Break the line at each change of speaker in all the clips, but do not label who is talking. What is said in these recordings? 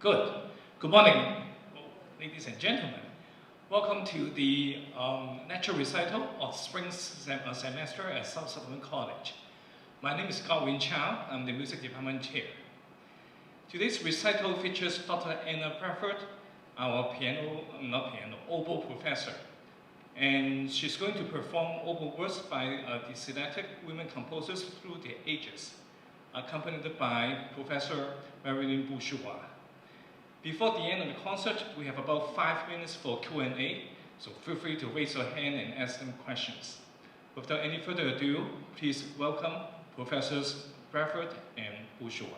Good morning, ladies and gentlemen. Welcome to the natural recital of spring semester at South Suburban College. My name is Gao-Win Chow. I'm the music department chair. Today's recital features Dr. Anna Bradford, our oboe professor. And she's going to perform oboe works by the selected women composers through the ages, accompanied by Professor Marilyn Bourgeois. Before the end of the concert, we have about 5 minutes for Q&A, so feel free to raise your hand and ask them questions. Without any further ado, please welcome Professors Bradford and Bourgeois.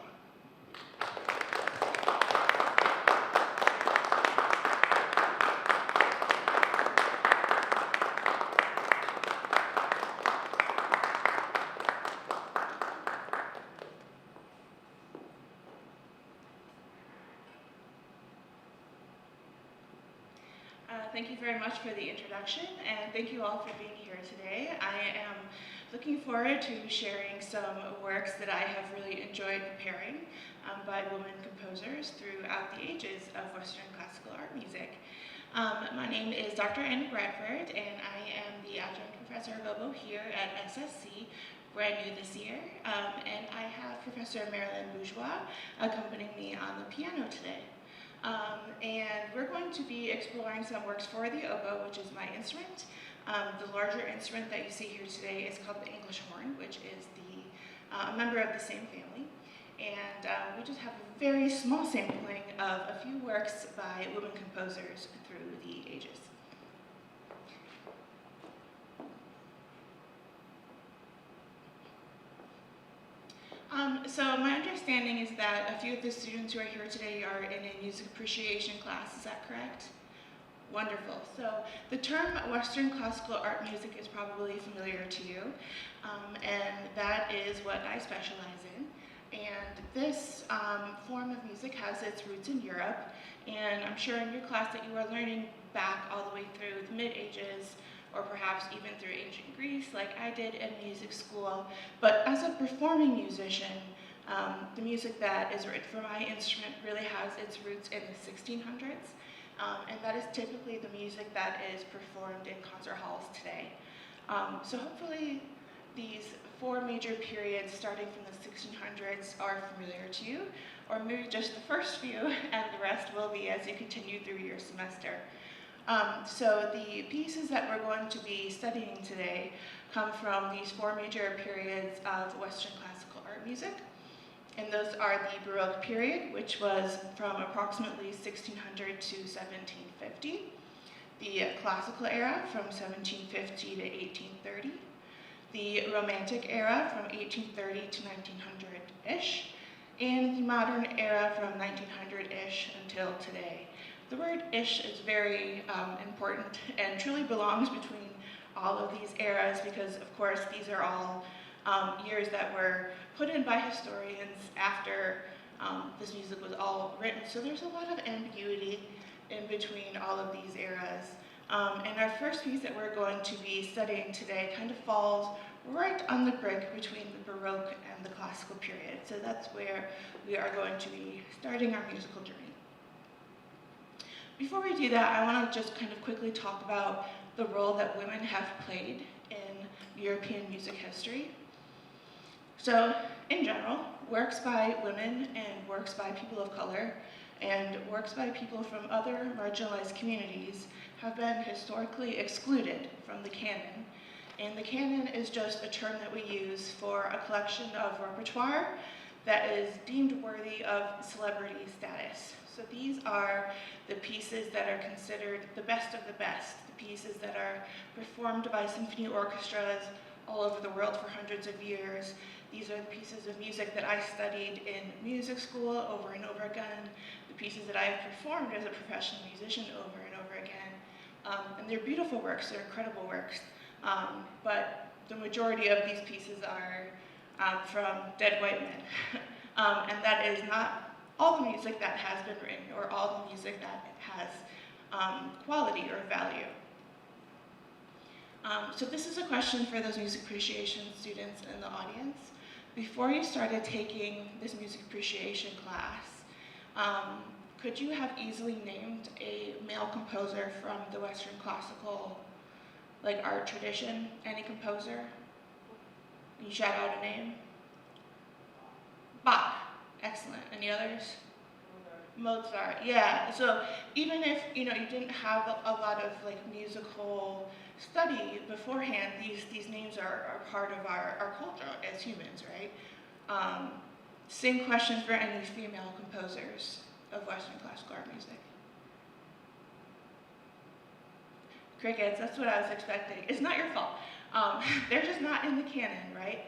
Thank you very much for the introduction, and thank you all for being here today. I am looking forward to sharing some works that I have really enjoyed preparing by women composers throughout the ages of Western classical art music. My name is Dr. Anna Bradford, and I am the adjunct professor of oboe here at SSC, brand new this year, and I have Professor Marilyn Bourgeois accompanying me on the piano today. And we're going to be exploring some works for the oboe, which is my instrument. The larger instrument that you see here today is called the English horn, which is a member of the same family. And we just have a very small sampling of a few works by women composers through the ages. So my understanding is that a few of the students who are here today are in a music appreciation class, is that correct? Wonderful. So the term Western classical art music is probably familiar to you, and that is what I specialize in. And this form of music has its roots in Europe, and I'm sure in your class that you are learning back all the way through the mid-ages, or perhaps even through ancient Greece, like I did in music school. But as a performing musician, the music that is written for my instrument really has its roots in the 1600s, and that is typically the music that is performed in concert halls today. So hopefully these 4 major periods starting from the 1600s are familiar to you, or maybe just the first few, and the rest will be as you continue through your semester. So the pieces that we're going to be studying today come from these 4 major periods of Western classical art music. And those are the Baroque period, which was from approximately 1600 to 1750. The Classical era from 1750 to 1830. The Romantic era from 1830 to 1900-ish. And the Modern era from 1900-ish until today. The word ish is very important and truly belongs between all of these eras because, of course, these are all years that were put in by historians after this music was all written. So there's a lot of ambiguity in between all of these eras. And our first piece that we're going to be studying today kind of falls right on the brink between the Baroque and the Classical period. So that's where we are going to be starting our musical journey. Before we do that, I want to just kind of quickly talk about the role that women have played in European music history. So, in general, works by women and works by people of color and works by people from other marginalized communities have been historically excluded from the canon. And the canon is just a term that we use for a collection of repertoire that is deemed worthy of celebrity status. So these are the pieces that are considered the best of the best, the pieces that are performed by symphony orchestras all over the world for hundreds of years. These are the pieces of music that I studied in music school over and over again, the pieces that I have performed as a professional musician over and over again. And they're beautiful works, they're incredible works, but the majority of these pieces are from dead white men. And that is not all the music that has been written or all the music that has quality or value. So this is a question for those music appreciation students in the audience. Before you started taking this music appreciation class, could you have easily named a male composer from the Western classical like art tradition? Any composer? Can you shout out a name? Bach. Excellent. Any others? Mozart. Yeah. So even if you didn't have a lot of like musical study beforehand, these names are part of our culture as humans, right? Same question for any female composers of Western classical art music. Crickets, that's what I was expecting. It's not your fault. They're just not in the canon, right?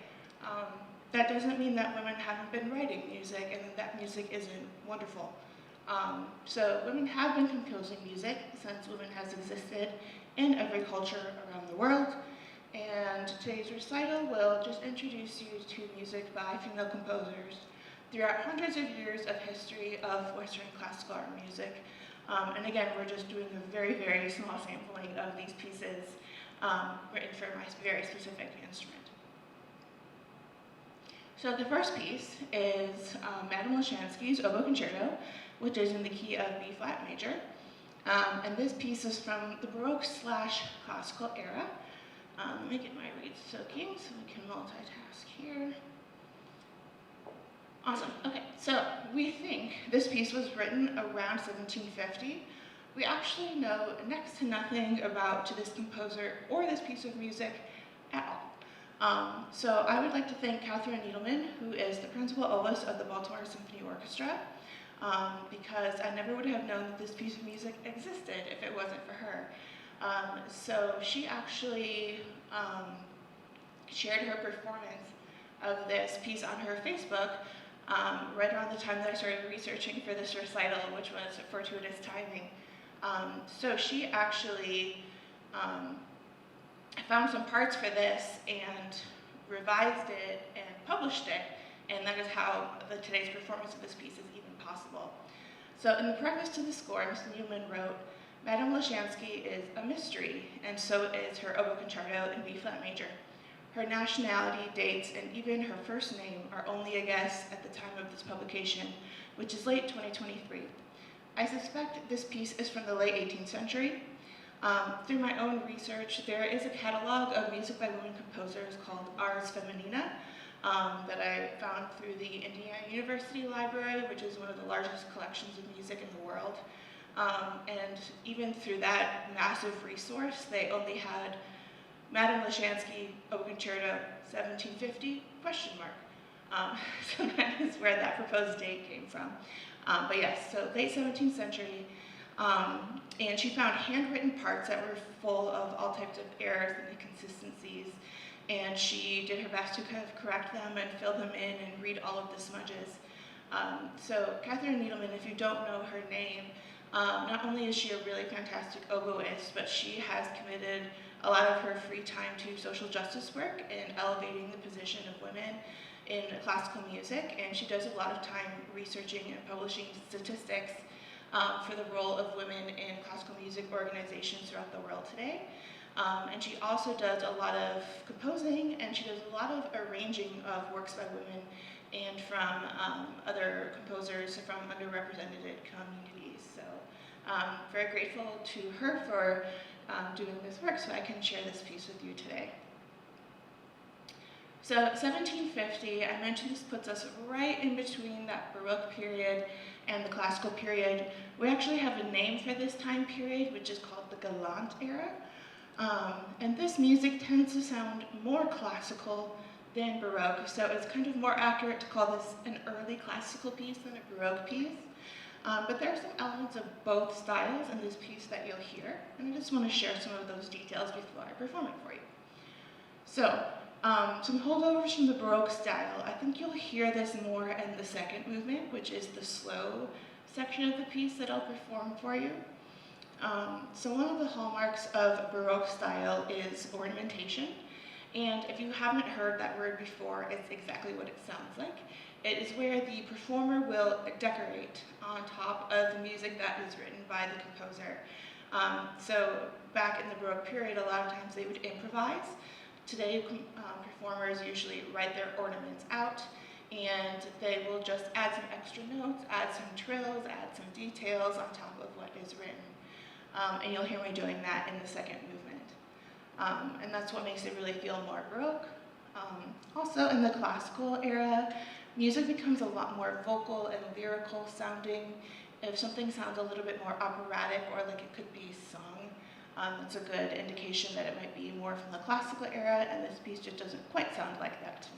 That doesn't mean that women haven't been writing music and that music isn't wonderful. So women have been composing music since women has existed in every culture around the world. And today's recital will just introduce you to music by female composers throughout hundreds of years of history of Western classical art music. And again, we're just doing a very, very small sampling of these pieces written for my very specific instrument. So the first piece is Madame Laschanzky's Oboe Concerto, which is in the key of B flat major. And this piece is from the Baroque/classical era. Let me get my reeds soaking so we can multitask here. Awesome. Okay, so we think this piece was written around 1750. We actually know next to nothing about this composer or this piece of music at all. So I would like to thank Catherine Needleman, who is the principal oboist of the Baltimore Symphony Orchestra, because I never would have known that this piece of music existed if it wasn't for her. So she actually shared her performance of this piece on her Facebook right around the time that I started researching for this recital, which was fortuitous timing. So she actually found some parts for this and revised it and published it, and that is how today's performance of this piece is even possible. So in the preface to the score, Mr. Newman wrote, Madame Laschanzky is a mystery, and so is her Oboe Concerto in B flat major. Her nationality, dates, and even her first name are only a guess at the time of this publication, which is late 2023. I suspect this piece is from the late 18th century. Through my own research, there is a catalog of music by women composers called Ars Feminina that I found through the Indiana University Library, which is one of the largest collections of music in the world. And even through that massive resource, they only had Madame Laschanzky, Oboe Concerto, 1750, question mark. So that is where that proposed date came from. But yes, so late 17th century, and she found handwritten parts that were full of all types of errors and inconsistencies, and she did her best to kind of correct them and fill them in and read all of the smudges. So Catherine Needleman, if you don't know her name, not only is she a really fantastic oboist, but she has committed a lot of her free time to social justice work and elevating the position of women in classical music, and she does a lot of time researching and publishing statistics for the role of women in classical music organizations throughout the world today. And she also does a lot of composing, and she does a lot of arranging of works by women and from other composers from underrepresented communities. So very grateful to her for doing this work so I can share this piece with you today. So 1750, I mentioned this puts us right in between that Baroque period and the classical period. We actually have a name for this time period, which is called the Galant era. And this music tends to sound more classical than Baroque, so it's kind of more accurate to call this an early classical piece than a Baroque piece. But there are some elements of both styles in this piece that you'll hear, and I just want to share some of those details before I perform it for you. So, some holdovers from the Baroque style. I think you'll hear this more in the second movement, which is the slow section of the piece that I'll perform for you. So one of the hallmarks of Baroque style is ornamentation, and if you haven't heard that word before, it's exactly what it sounds like. It is where the performer will decorate on top of the music that is written by the composer. So back in the Baroque period, a lot of times they would improvise. Today, performers usually write their ornaments out, and they will just add some extra notes, add some trills, add some details on top of what is written. And you'll hear me doing that in the second movement. And that's what makes it really feel more Baroque. Also, in the classical era, music becomes a lot more vocal and lyrical sounding. If something sounds a little bit more operatic or like it could be sung, that's a good indication that it might be more from the classical era, and this piece just doesn't quite sound like that to me.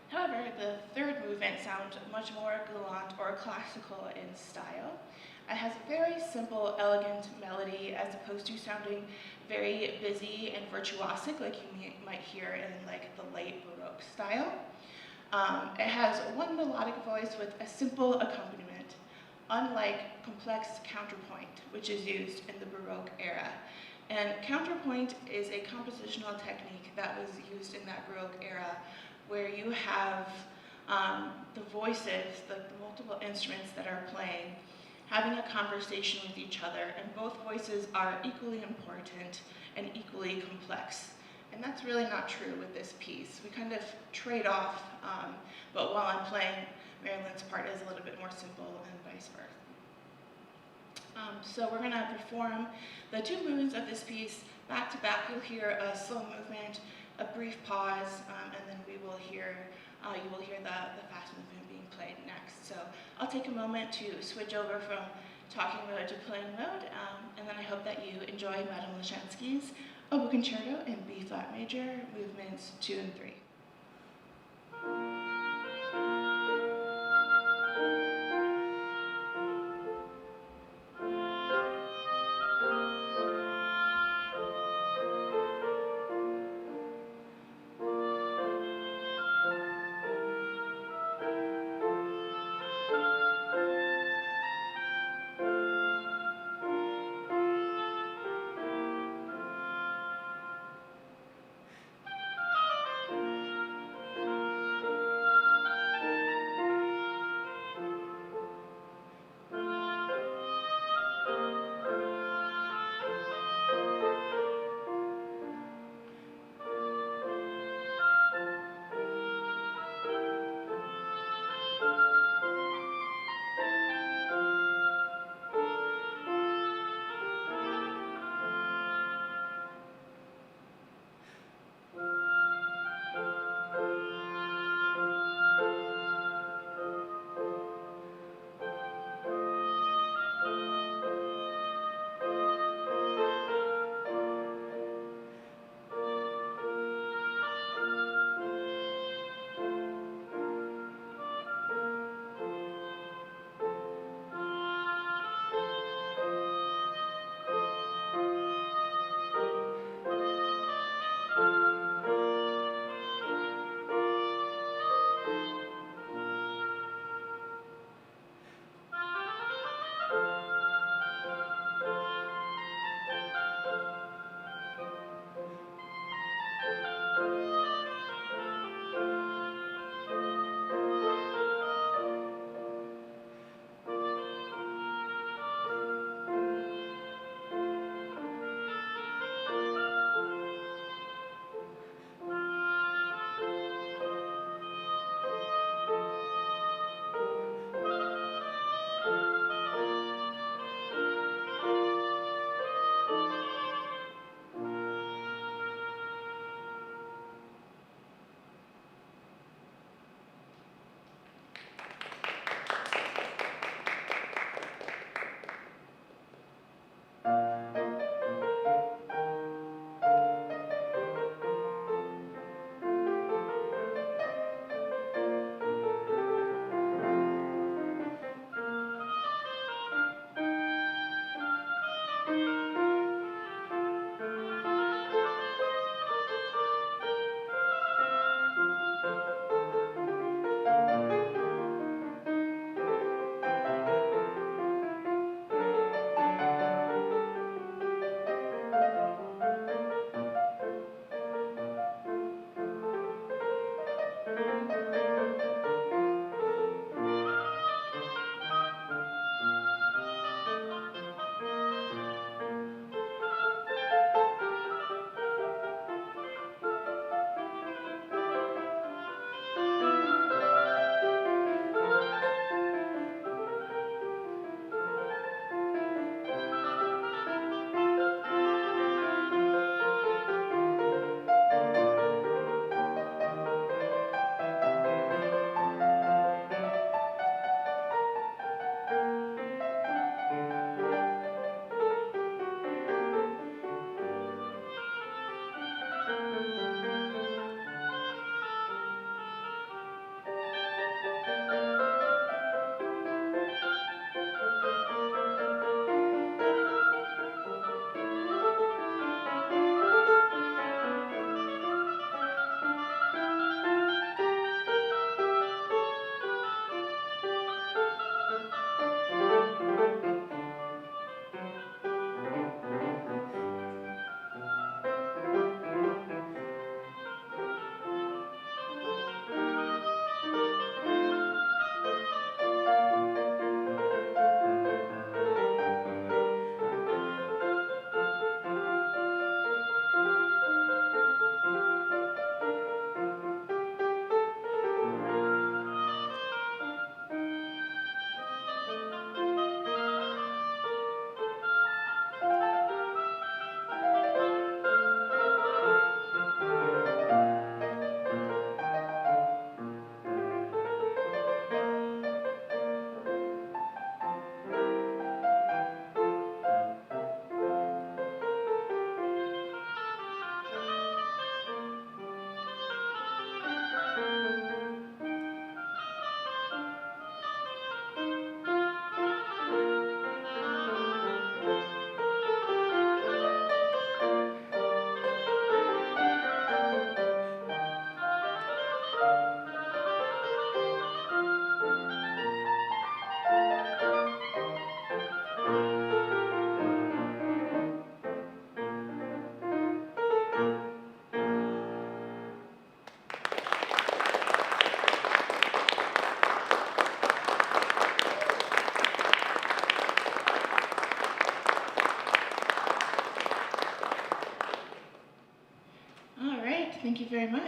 However, the third movement sounds much more galant or classical in style. It has a very simple, elegant melody as opposed to sounding very busy and virtuosic like you might hear in like the late Baroque style. It has one melodic voice with a simple accompaniment, unlike complex counterpoint, which is used in the Baroque era. And counterpoint is a compositional technique that was used in that Baroque era, where you have the voices, the multiple instruments that are playing, having a conversation with each other, and both voices are equally important and equally complex. And that's really not true with this piece. We kind of trade off, but while I'm playing, Marilyn's part is a little bit more simple and vice versa. So we're going to perform the two movements of this piece back to back. You'll hear a slow movement, a brief pause, and then you will hear the fast movement being played next. So I'll take a moment to switch over from talking mode to playing mode, and then I hope that you enjoy Madame Laschanzky's Oboe Concerto in B-flat major, movements 2 and 3.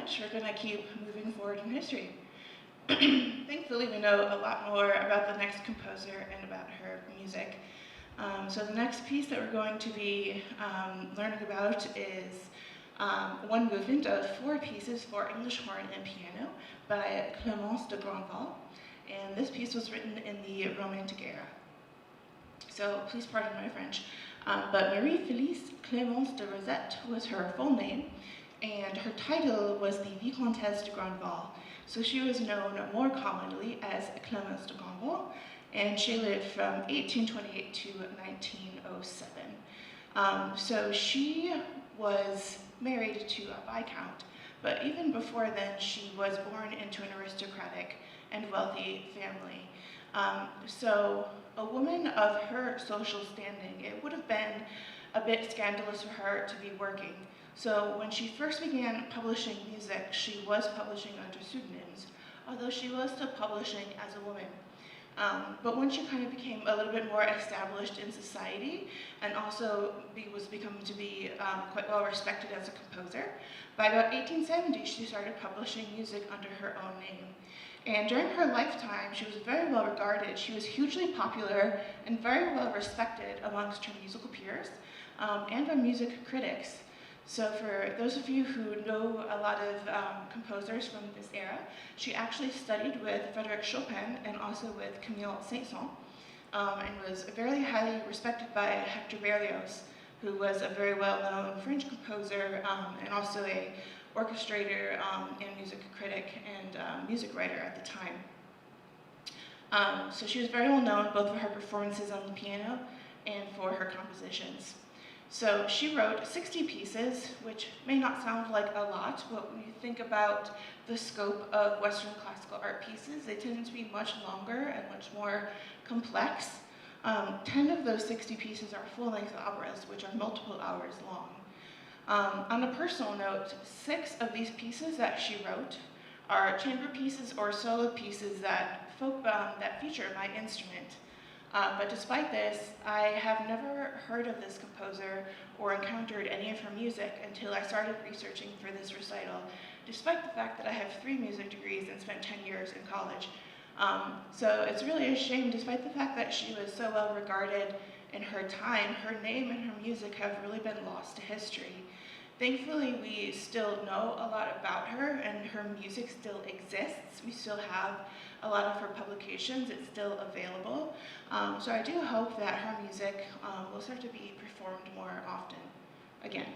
much. We're going to keep moving forward in history. Thankfully, we know a lot more about the next composer and about her music. So the next piece that we're going to be learning about is one movement of 4 pieces for English horn and piano by Clémence de Grandval. And this piece was written in the Romantic era. So please pardon my French. But Marie-Félix Clémence de Rosette was her full name, and her title was the Vicomtesse de Grandval. So she was known more commonly as Clémence de Grandval, and she lived from 1828 to 1907. So she was married to a viscount, but even before then she was born into an aristocratic and wealthy family. So a woman of her social standing, it would have been a bit scandalous for her to be working. So when she first began publishing music, she was publishing under pseudonyms, although she was still publishing as a woman. But when she kind of became a little bit more established in society and also was becoming to be quite well respected as a composer, by about 1870 she started publishing music under her own name. And during her lifetime, she was very well regarded. She was hugely popular and very well respected amongst her musical peers and by music critics. So for those of you who know a lot of composers from this era, she actually studied with Frédéric Chopin and also with Camille Saint-Saëns, and was very highly respected by Hector Berlioz, who was a very well-known French composer and also a orchestrator and music critic and music writer at the time. So she was very well known both for her performances on the piano and for her compositions. So she wrote 60 pieces, which may not sound like a lot, but when you think about the scope of Western classical art pieces, they tend to be much longer and much more complex. 10 of those 60 pieces are full-length operas, which are multiple hours long. On a personal note, 6 of these pieces that she wrote are chamber pieces or solo pieces that feature my instrument. But despite this, I have never heard of this composer or encountered any of her music until I started researching for this recital, despite the fact that I have 3 music degrees and spent 10 years in college. So it's really a shame, despite the fact that she was so well regarded in her time, her name and her music have really been lost to history. Thankfully, we still know a lot about her and her music still exists. We still have a lot of her publications, it's still available. So I do hope that her music will start to be performed more often again.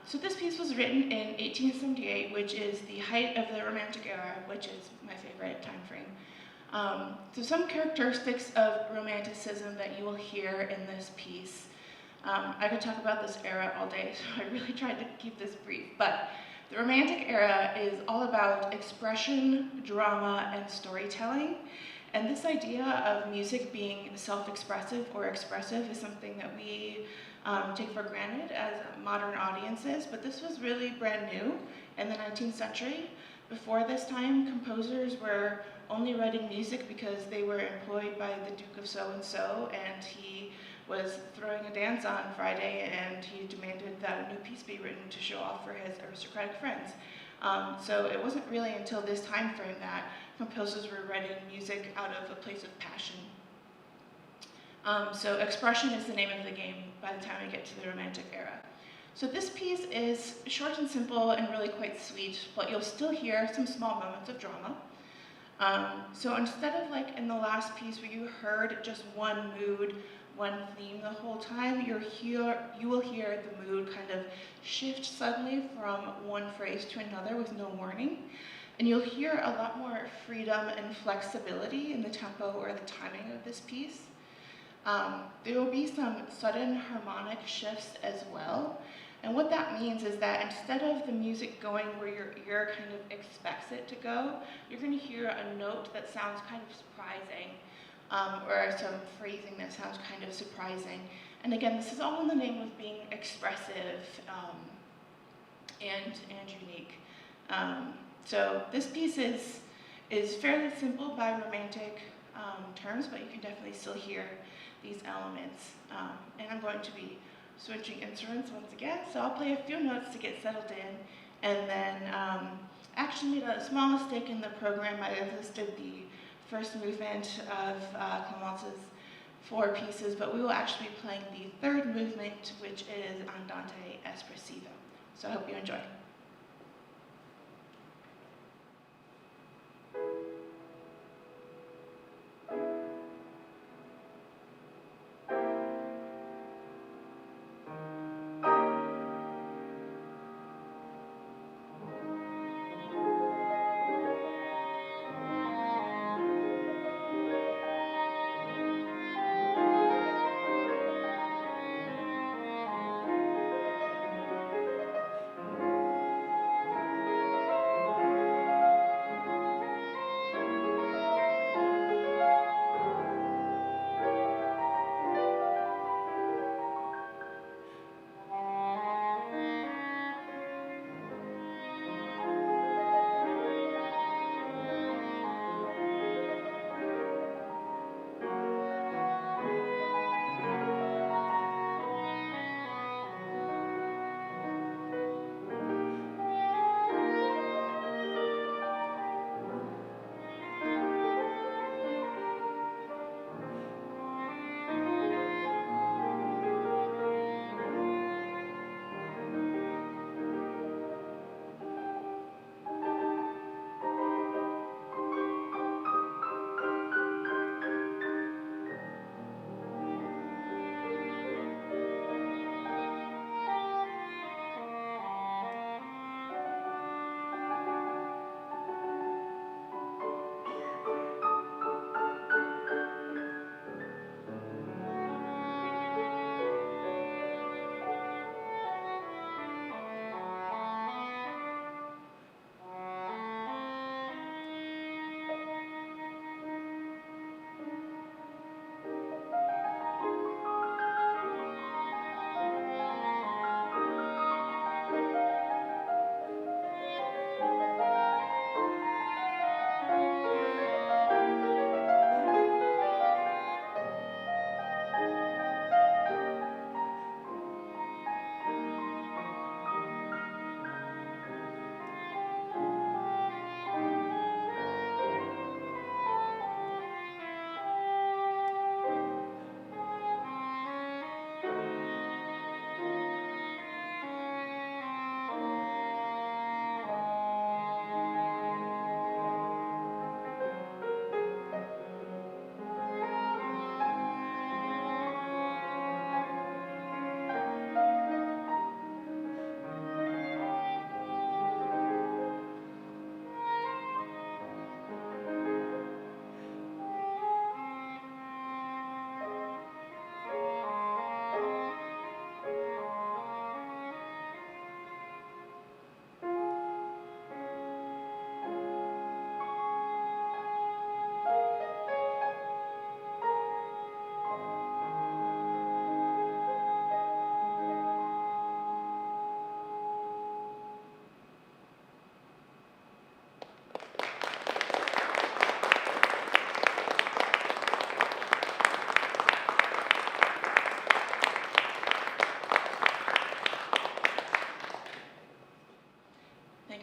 So this piece was written in 1878, which is the height of the Romantic era, which is my favorite time frame. So some characteristics of Romanticism that you will hear in this piece. I could talk about this era all day, so I really tried to keep this brief, but the Romantic era is all about expression, drama, and storytelling. And this idea of music being self-expressive or expressive is something that we take for granted as modern audiences, but this was really brand new in the 19th century. Before this time, composers were only writing music because they were employed by the Duke of so-and-so, and he was throwing a dance on Friday, and he demanded that a new piece be written to show off for his aristocratic friends. So it wasn't really until this time frame that composers were writing music out of a place of passion. So expression is the name of the game by the time we get to the Romantic era. So this piece is short and simple and really quite sweet, but you'll still hear some small moments of drama. So instead of like in the last piece where you heard just one mood, one theme the whole time, you will hear the mood kind of shift suddenly from one phrase to another with no warning. And you'll hear a lot more freedom and flexibility in the tempo or the timing of this piece. There will be some sudden harmonic shifts as well. And what that means is that instead of the music going where your ear kind of expects it to go, you're going to hear a note that sounds kind of surprising, or some phrasing that sounds kind of surprising. And again, this is all in the name of being expressive and unique. So this piece is fairly simple by romantic terms, but you can definitely still hear these elements. And I'm going to be switching instruments once again. So I'll play a few notes to get settled in, and then actually made a small mistake in the program. I listed the first movement of Clémence's 4 pieces, but we will actually be playing the 3rd movement, which is Andante Espressivo. So I hope you enjoy.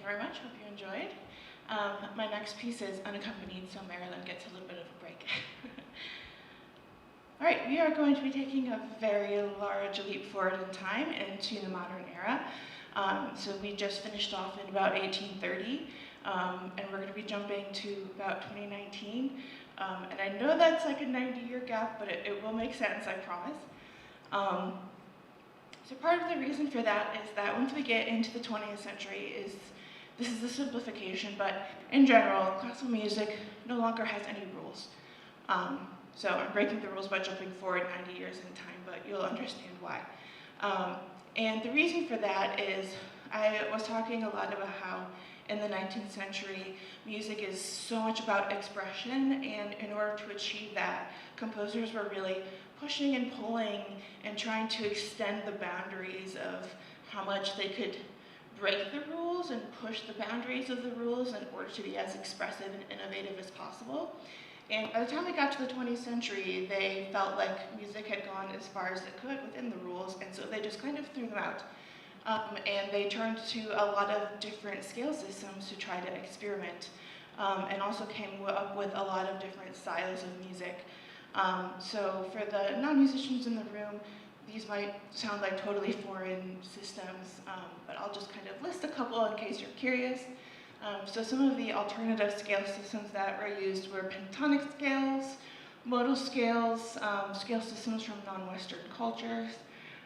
Very much, hope you enjoyed. My next piece is unaccompanied, so Marilyn gets a little bit of a break. All right, we are going to be taking a very large leap forward in time into the modern era. So we just finished off in about 1830, and we're going to be jumping to about 2019. And I know that's like a 90-year gap, but it will make sense, I promise. So part of the reason for that is that once we get into the 20th century, this is a simplification, but in general, classical music no longer has any rules. So I'm breaking the rules by jumping forward 90 years in time, but you'll understand why. And the reason for that is I was talking a lot about how in the 19th century, music is so much about expression, and in order to achieve that, composers were really pushing and pulling and trying to extend the boundaries of how much they could break the rules and push the boundaries of the rules in order to be as expressive and innovative as possible. And by the time we got to the 20th century, they felt like music had gone as far as it could within the rules, and so they just kind of threw them out. And they turned to a lot of different scale systems to try to experiment, and also came up with a lot of different styles of music. So for the non-musicians in the room, these might sound like totally foreign systems, but I'll just kind of list a couple in case you're curious. So some of the alternative scale systems that were used were pentatonic scales, modal scales, scale systems from non-Western cultures.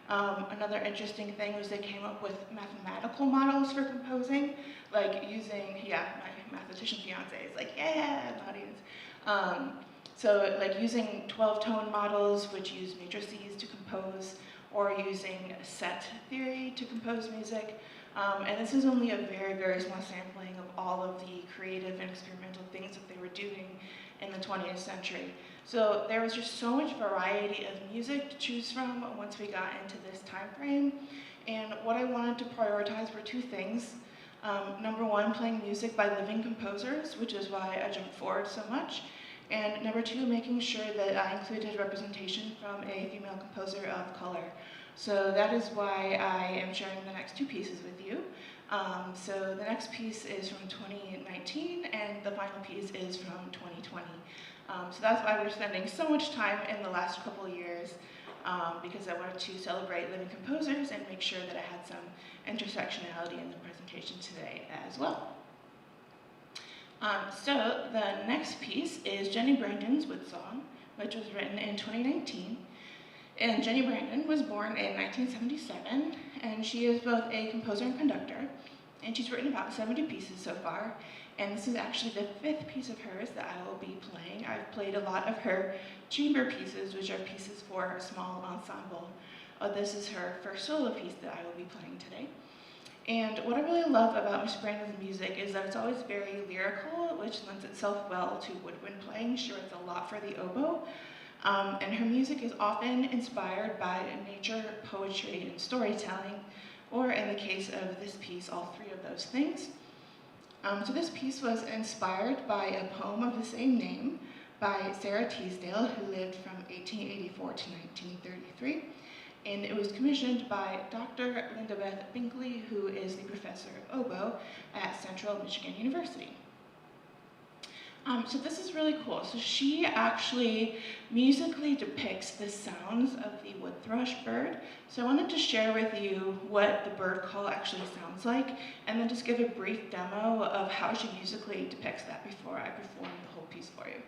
Another interesting thing was they came up with mathematical models for composing, like using, my mathematician fiance is like, yeah, in the audience. So like using 12-tone models, which use matrices to compose, or using set theory to compose music. And this is only a very, very small sampling of all of the creative and experimental things that they were doing in the 20th century. So there was just so much variety of music to choose from once we got into this time frame. And what I wanted to prioritize were two things. Number one, playing music by living composers, which is why I jumped forward so much. And number two, making sure that I included representation from a female composer of color. So that is why I am sharing the next two pieces with you. So the next piece is from 2019, and the final piece is from 2020. So that's why we're spending so much time in the last couple of years, because I wanted to celebrate living composers and make sure that I had some intersectionality in the presentation today as well. So the next piece is Jenni Brandon's Wood Song, which was written in 2019. And Jenni Brandon was born in 1977, and she is both a composer and conductor, and she's written about 70 pieces so far, and this is actually the 5th piece of hers that I will be playing. I've played a lot of her chamber pieces, which are pieces for her small ensemble. This is her first solo piece that I will be playing today. And what I really love about Miss Brandon's music is that it's always very lyrical, which lends itself well to woodwind playing. She writes a lot for the oboe. And her music is often inspired by nature, poetry, and storytelling, or in the case of this piece, all three of those things. So this piece was inspired by a poem of the same name by Sarah Teasdale, who lived from 1884 to 1933. And it was commissioned by Dr. Linda Beth Binkley, who is the professor of oboe at Central Michigan University. So this is really cool. So she actually musically depicts the sounds of the wood thrush bird. So I wanted to share with you what the bird call actually sounds like, and then just give a brief demo of how she musically depicts that before I perform the whole piece for you.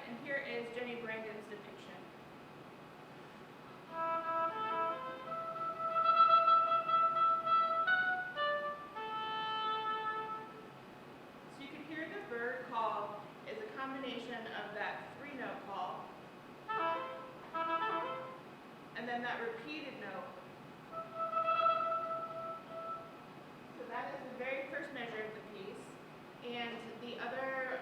And here is Jenni Brandon's depiction. So you can hear the bird call is a combination of that 3-note call and then that repeated note. So that is the very first measure of the piece. And the other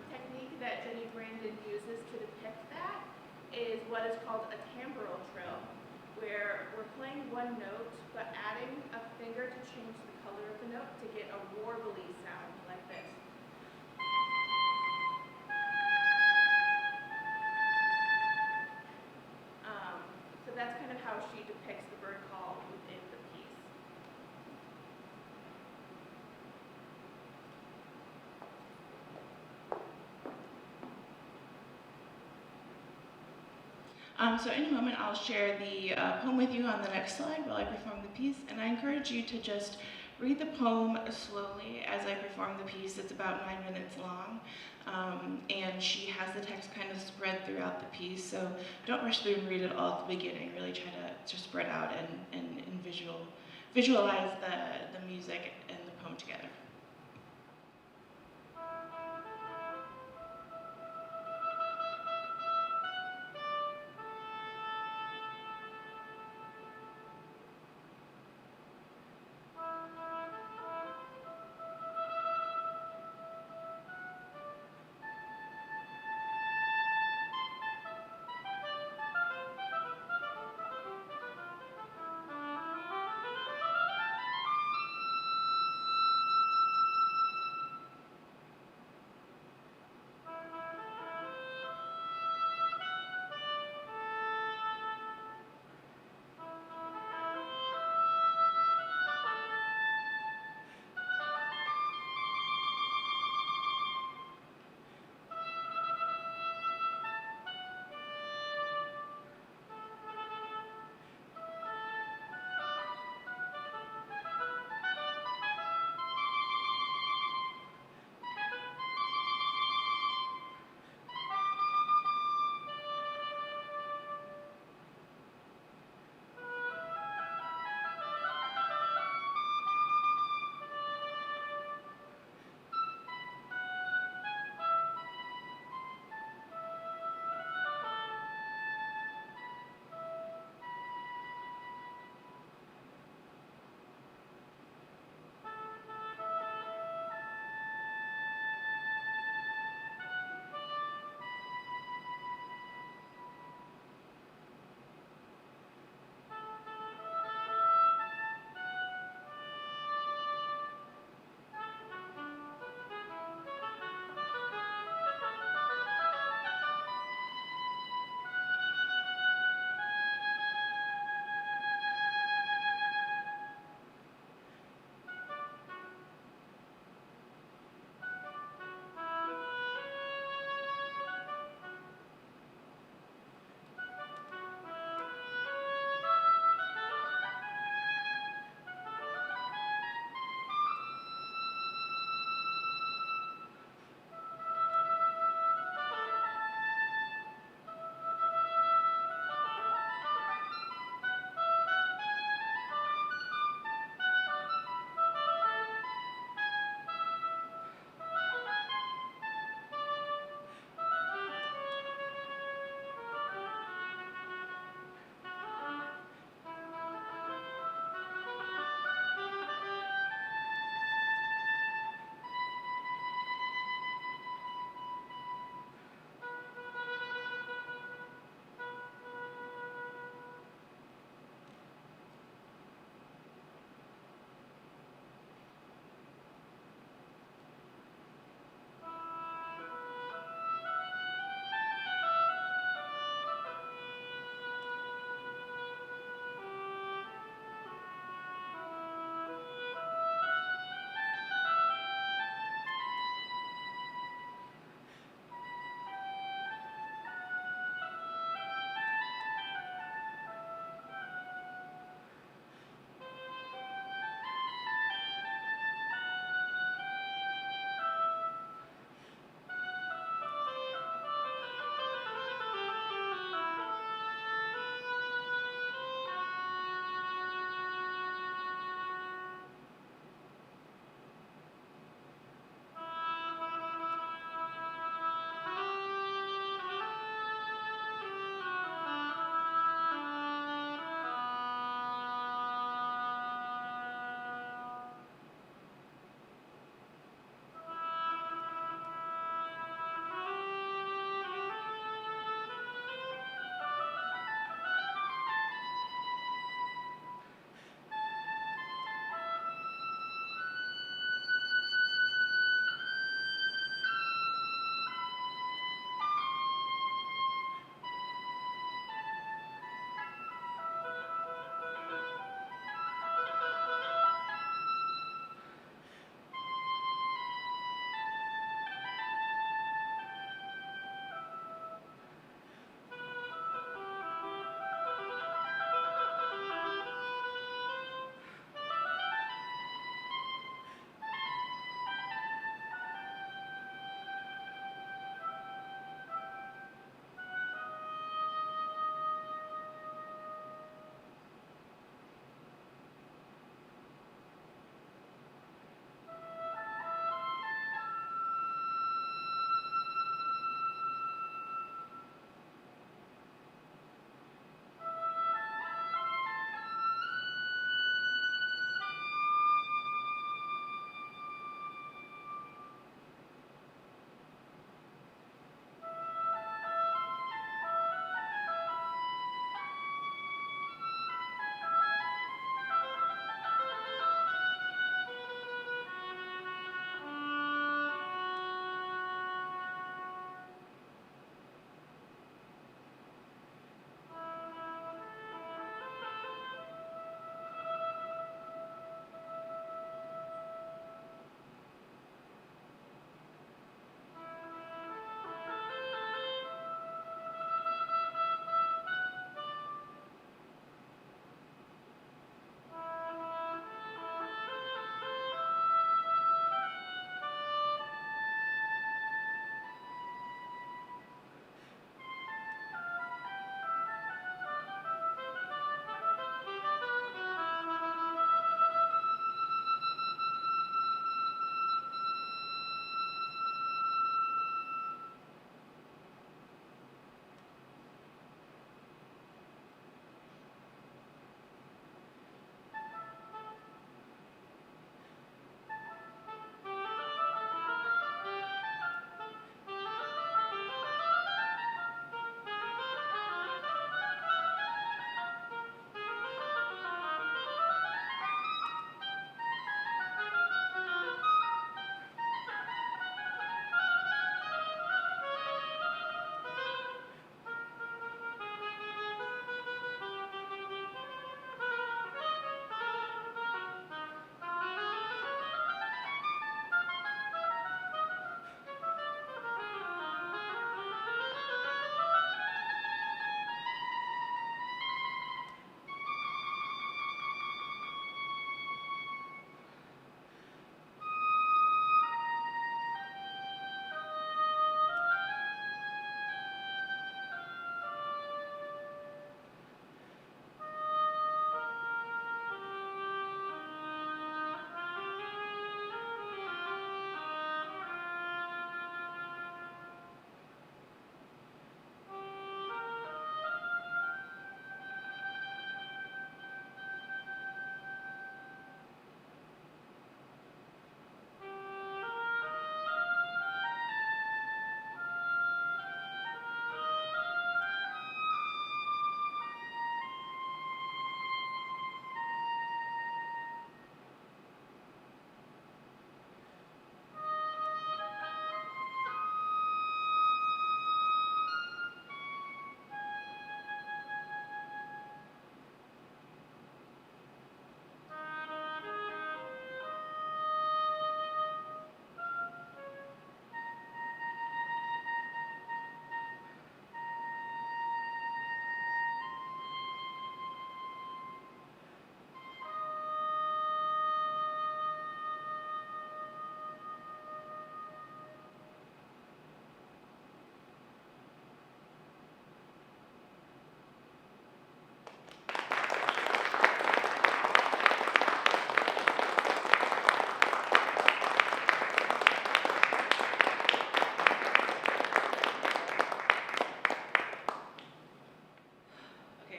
technique that Jenni Brandon uses to depict that is what is called a timbral trill, where we're playing one note but adding a finger to change the color of the note to get a warbly sound like this. So that's kind of how she depicts the bird call within the piece. So in a moment I'll share the poem with you on the next slide while I perform the piece, and I encourage you to just read the poem slowly as I perform the piece. It's about 9 minutes long, and she has the text kind of spread throughout the piece, so don't rush through and read it all at the beginning. Really try to spread out and visualize the music and the poem together.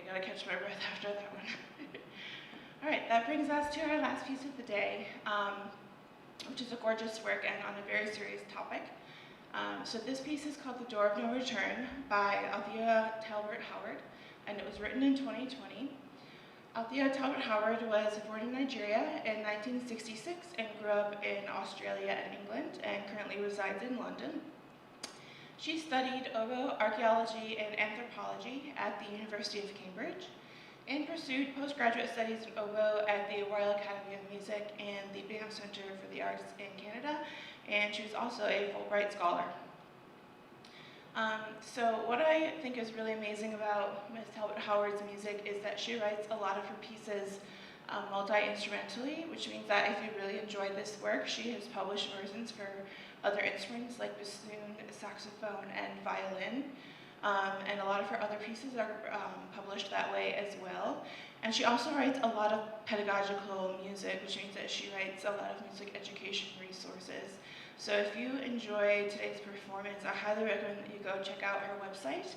gotta catch my breath after that one. All right, that brings us to our last piece of the day, which is a gorgeous work and on a very serious topic. So this piece is called The Door of No Return by Althea Talbot-Howard, and it was written in 2020. Althea Talbot-Howard was born in Nigeria in 1966 and grew up in Australia and England and currently resides in London. She studied oboe, archaeology, and anthropology at the University of Cambridge and pursued postgraduate studies in oboe at the Royal Academy of Music and the Bingham Center for the Arts in Canada, and she was also a Fulbright scholar. So what I think is really amazing about Ms. Talbot-Howard's music is that she writes a lot of her pieces multi-instrumentally, which means that if you really enjoy this work, she has published versions for other instruments like bassoon, saxophone, and violin. And a lot of her other pieces are published that way as well. And she also writes a lot of pedagogical music, which means that she writes a lot of music education resources. So if you enjoyed today's performance, I highly recommend that you go check out her website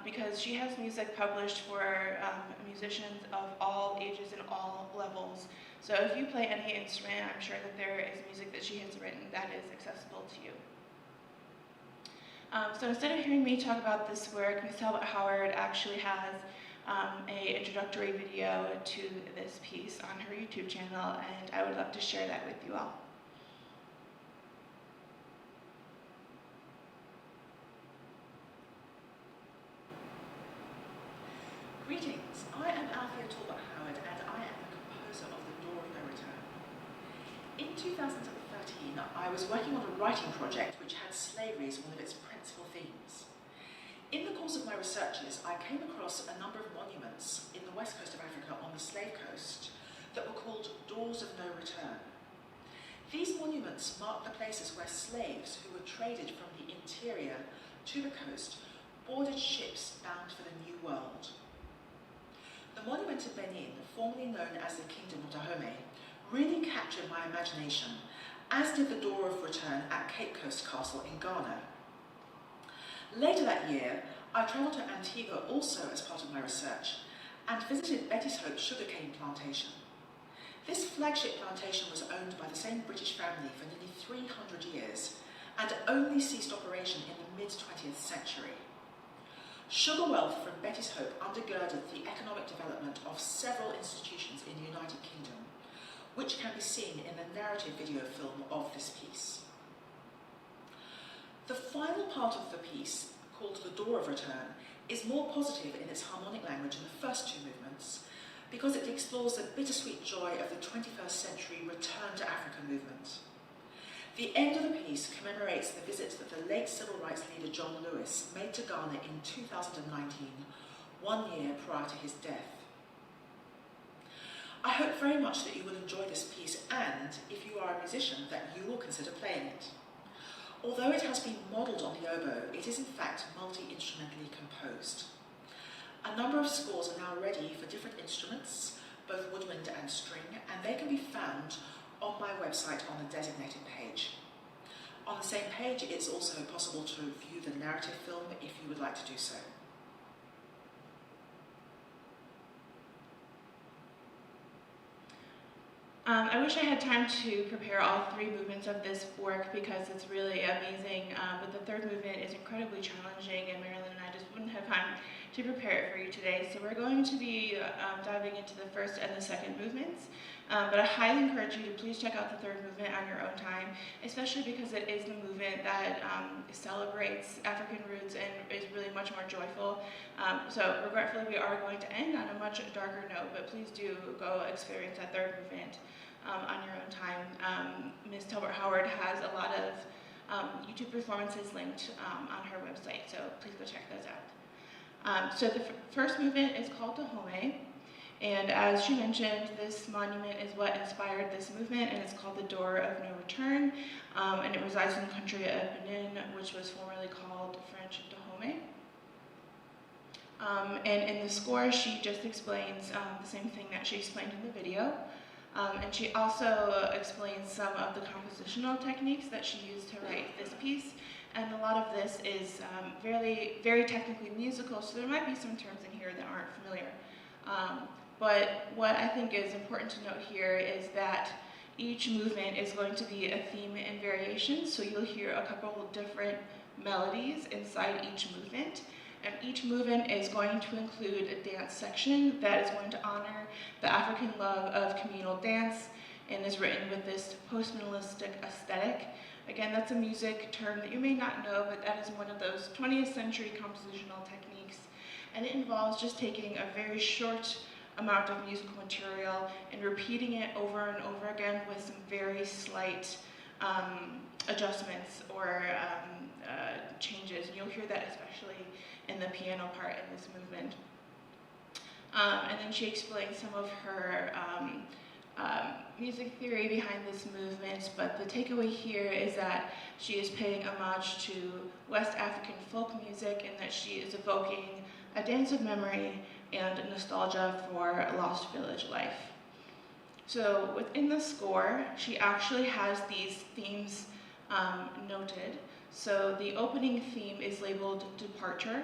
because she has music published for musicians of all ages and all levels. So if you play any instrument, I'm sure that there is music that she has written that is accessible to you. So instead of hearing me talk about this work, Ms. Talbot-Howard actually has an introductory video to this piece on her YouTube channel, and I would love to share that with you all.
Greetings, I am Althea Talbot-Howard and I am the composer of The Door of No Return. In 2013, I was working on a writing project which had slavery as one of its principal themes. In the course of my researches, I came across a number of monuments in the west coast of Africa on the slave coast that were called Doors of No Return. These monuments mark the places where slaves who were traded from the interior to the coast boarded ships bound for the New World. The monument in Benin, formerly known as the Kingdom of Dahomey, really captured my imagination, as did the Door of Return at Cape Coast Castle in Ghana. Later that year, I travelled to Antigua also as part of my research, and visited Betty's Hope sugarcane plantation. This flagship plantation was owned by the same British family for nearly 300 years, and only ceased operation in the mid-20th century. Sugar wealth from Betty's Hope undergirded the economic development of several institutions in the United Kingdom, which can be seen in the narrative video film of this piece. The final part of the piece, called The Door of Return, is more positive in its harmonic language in the first two movements, because it explores the bittersweet joy of the 21st century return to Africa movement. The end of the piece commemorates the visit that the late civil rights leader John Lewis made to Ghana in 2019, 1 year prior to his death. I hope very much that you will enjoy this piece and, if you are a musician, that you will consider playing it. Although it has been modelled on the oboe, it is in fact multi-instrumentally composed. A number of scores are now ready for different instruments, both woodwind and string, and they can be found on my website on the designated page. On the same page, it's also possible to view the narrative film if you would like to do so.
I wish I had time to prepare all three movements of this work because it's really amazing, but the third movement is incredibly challenging and Marilyn and I just wouldn't have time to prepare it for you today. So we're going to be diving into the first and the second movements, but I highly encourage you to please check out the third movement on your own time, especially because it is the movement that celebrates African roots and is really much more joyful. So regretfully we are going to end on a much darker note, but please do go experience that third movement on your own time. Ms. Talbot-Howard has a lot of YouTube performances linked on her website, so please go check those out. So the first movement is called Dahomey, and as she mentioned, this monument is what inspired this movement, and it's called the Door of No Return, and it resides in the country of Benin, which was formerly called French Dahomey. And in the score, she just explains the same thing that she explained in the video. And she also explains some of the compositional techniques that she used to write this piece. And a lot of this is very technically musical, so there might be some terms in here that aren't familiar. But what I think is important to note here is that each movement is going to be a theme and variation, so you'll hear a couple of different melodies inside each movement. And each movement is going to include a dance section that is going to honor the African love of communal dance and is written with this post-minimalistic aesthetic. Again, that's a music term that you may not know, but that is one of those 20th century compositional techniques. And it involves just taking a very short amount of musical material and repeating it over and over again with some very slight adjustments or changes. And you'll hear that especially in the piano part in this movement. And then she explains some of her music theory behind this movement, but the takeaway here is that she is paying homage to West African folk music and that she is evoking a dance of memory and nostalgia for a lost village life. So within the score, she actually has these themes noted. So the opening theme is labeled Departure.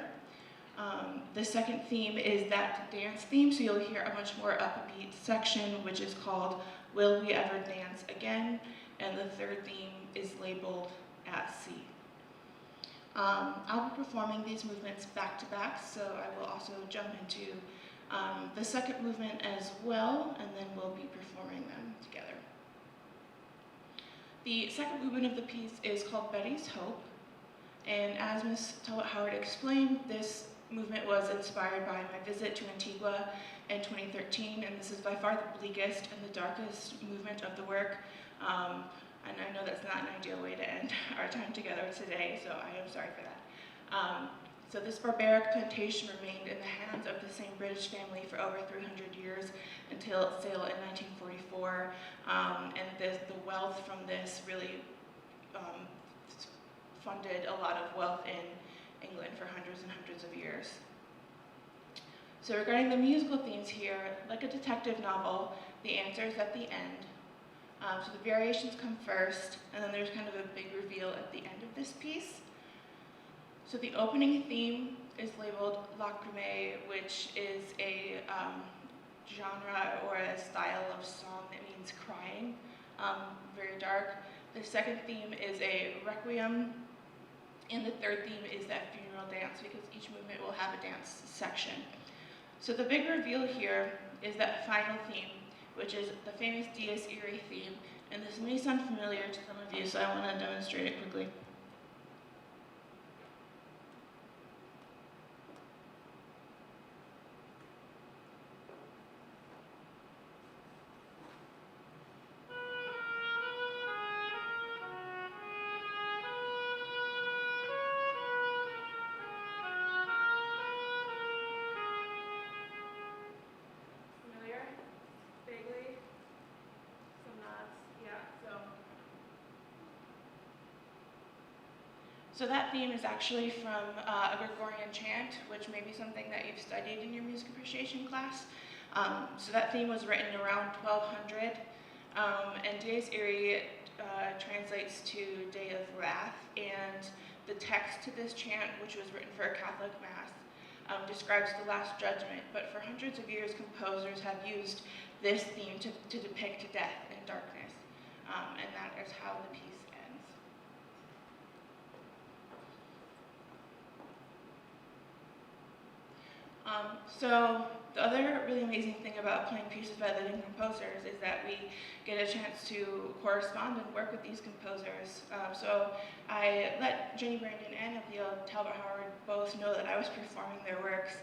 The second theme is that dance theme, so you'll hear a much more upbeat section, which is called Will We Ever Dance Again? And the third theme is labeled At Sea. I'll be performing these movements back to back, so I will also jump into the second movement as well, and then we'll be performing them together. The second movement of the piece is called Betty's Hope, and as Ms. Talbot-Howard explained, this movement was inspired by my visit to Antigua in 2013, and this is by far the bleakest and the darkest movement of the work. And I know that's not an ideal way to end our time together today, so I am sorry for that. So this barbaric plantation remained in the hands of the same British family for over 300 years until its sale in 1944, and the wealth from this really funded a lot of wealth in England for hundreds and hundreds of years. So regarding the musical themes here, like a detective novel, the answer is at the end. So the variations come first, and then there's kind of a big reveal at the end of this piece. So the opening theme is labeled Lacrime, which is a genre or a style of song that means crying, very dark. The second theme is a requiem, and the third theme is that funeral dance, because each movement will have a dance section. So the big reveal here is that final theme, which is the famous Dies Irae theme, and this may sound familiar to some of you, so I want to demonstrate it quickly. So that theme is actually from a Gregorian chant, which may be something that you've studied in your music appreciation class. So that theme was written around 1200, and Dies Irae translates to Day of Wrath, and the text to this chant, which was written for a Catholic Mass, describes the Last Judgment, but for hundreds of years composers have used this theme to depict death and darkness, and that is how the piece ends. So the other really amazing thing about playing pieces by living composers is that we get a chance to correspond and work with these composers. So I let Jenni and Althea Talbot-Howard both know that I was performing their works.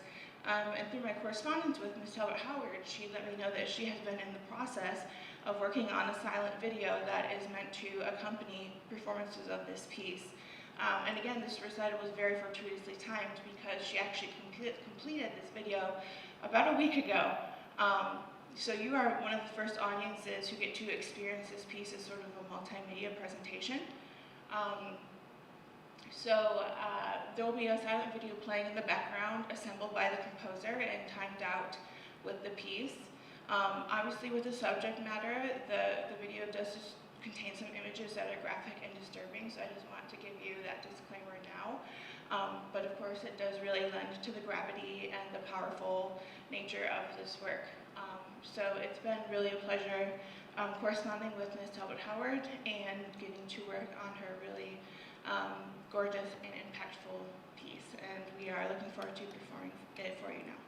And through my correspondence with Ms. Talbot-Howard, she let me know that she has been in the process of working on a silent video that is meant to accompany performances of this piece. And again, this recital was very fortuitously timed because she actually completed this video about a week ago. So you are one of the first audiences who get to experience this piece as sort of a multimedia presentation. There will be a silent video playing in the background assembled by the composer and timed out with the piece. Obviously with the subject matter, the video does just contain some images that are graphic and disturbing, so I just want to give you that disclaimer now. But of course it does really lend to the gravity and the powerful nature of this work. So it's been really a pleasure corresponding with Ms. Talbot-Howard and getting to work on her really gorgeous and impactful piece. And we are looking forward to performing it for you now.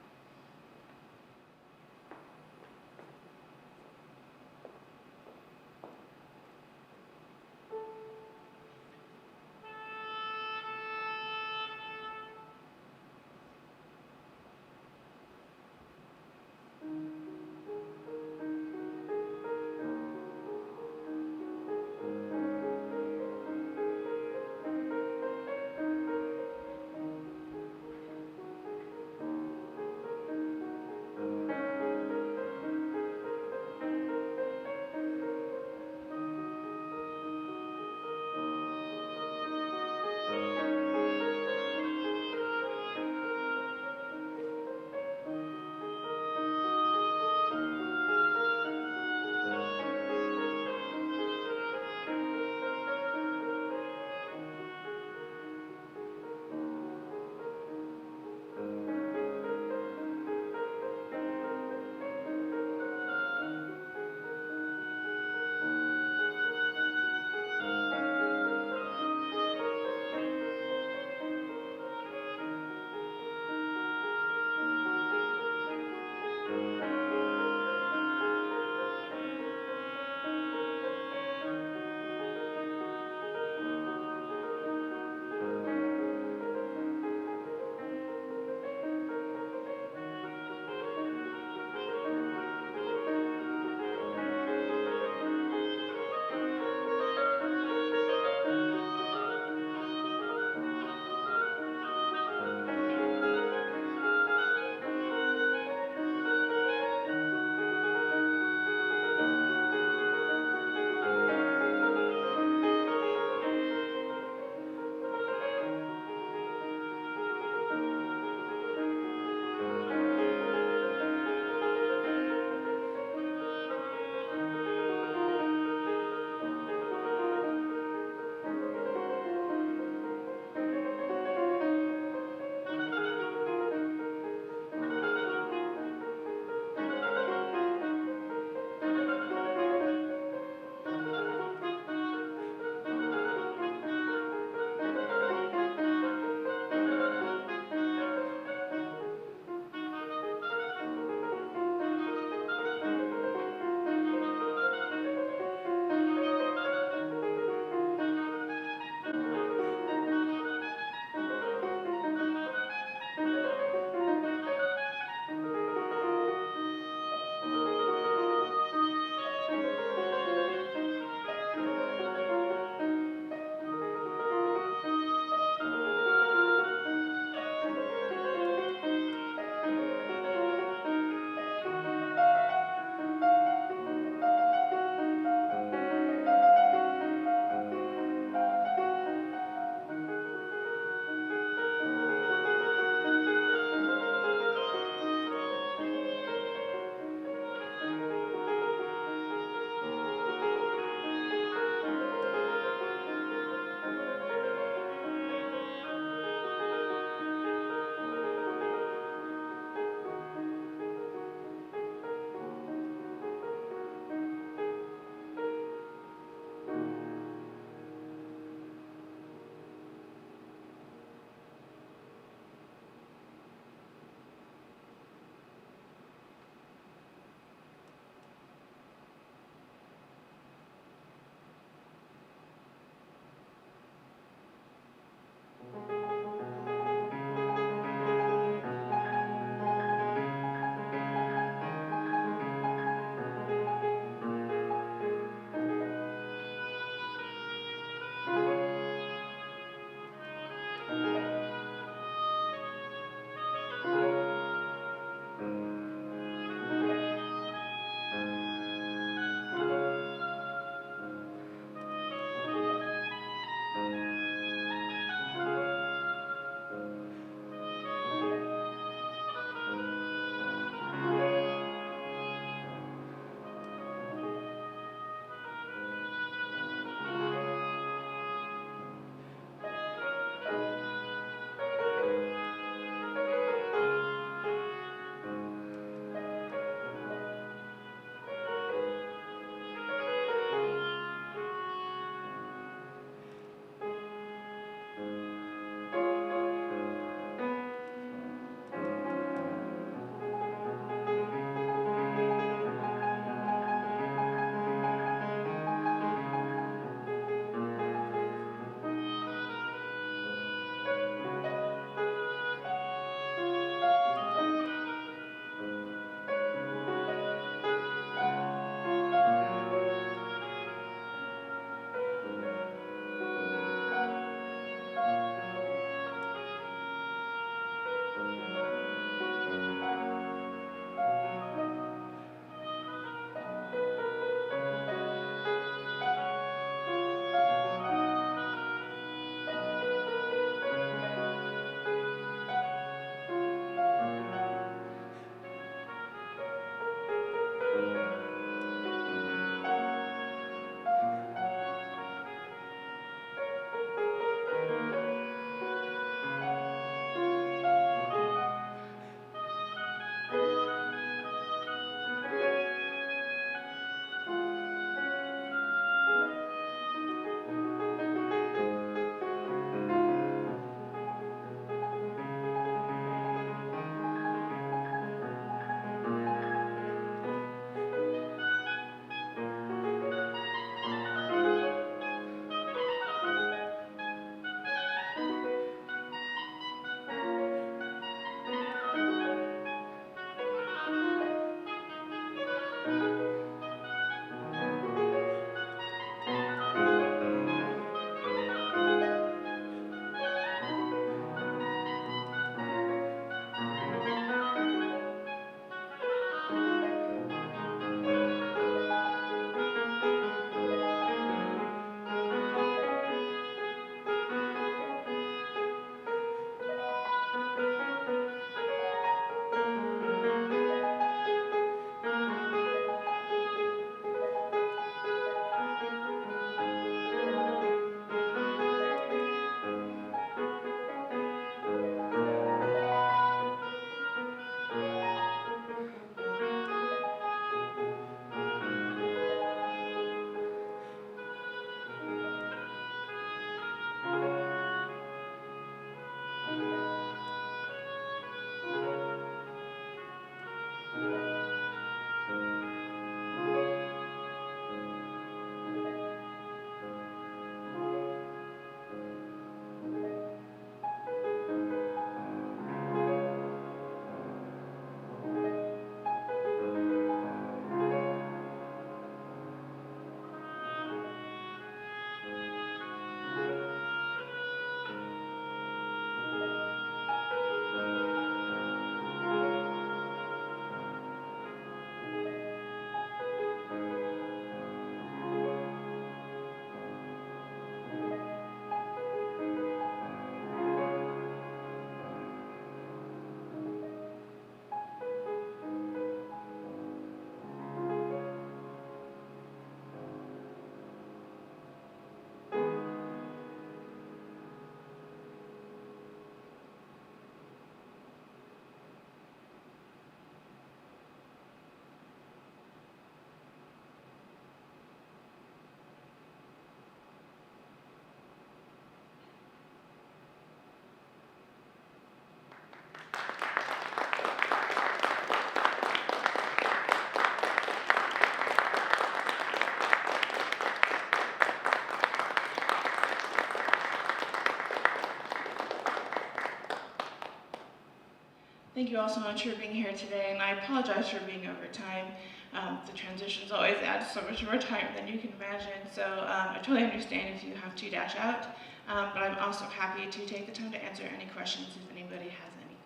Thank you all so much for being here today, and I apologize for being over time. The transitions always add so much more time than you can imagine, so I totally understand if you have to dash out, but I'm also happy to take the time to answer any questions if anybody has any.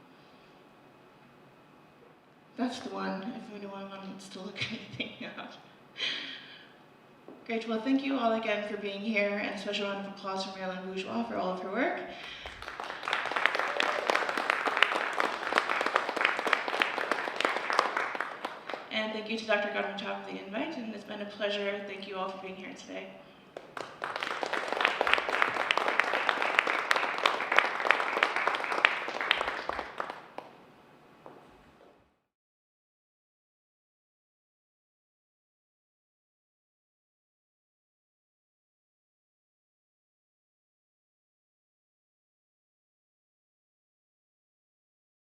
That's the one, if anyone wants to look anything up. Great, well thank you all again for being here, and a special round of applause for Marilyn Bourgeois for all of her work. And thank you to Dr. Grandval for the invite, and it's been a pleasure. Thank you all for being here today.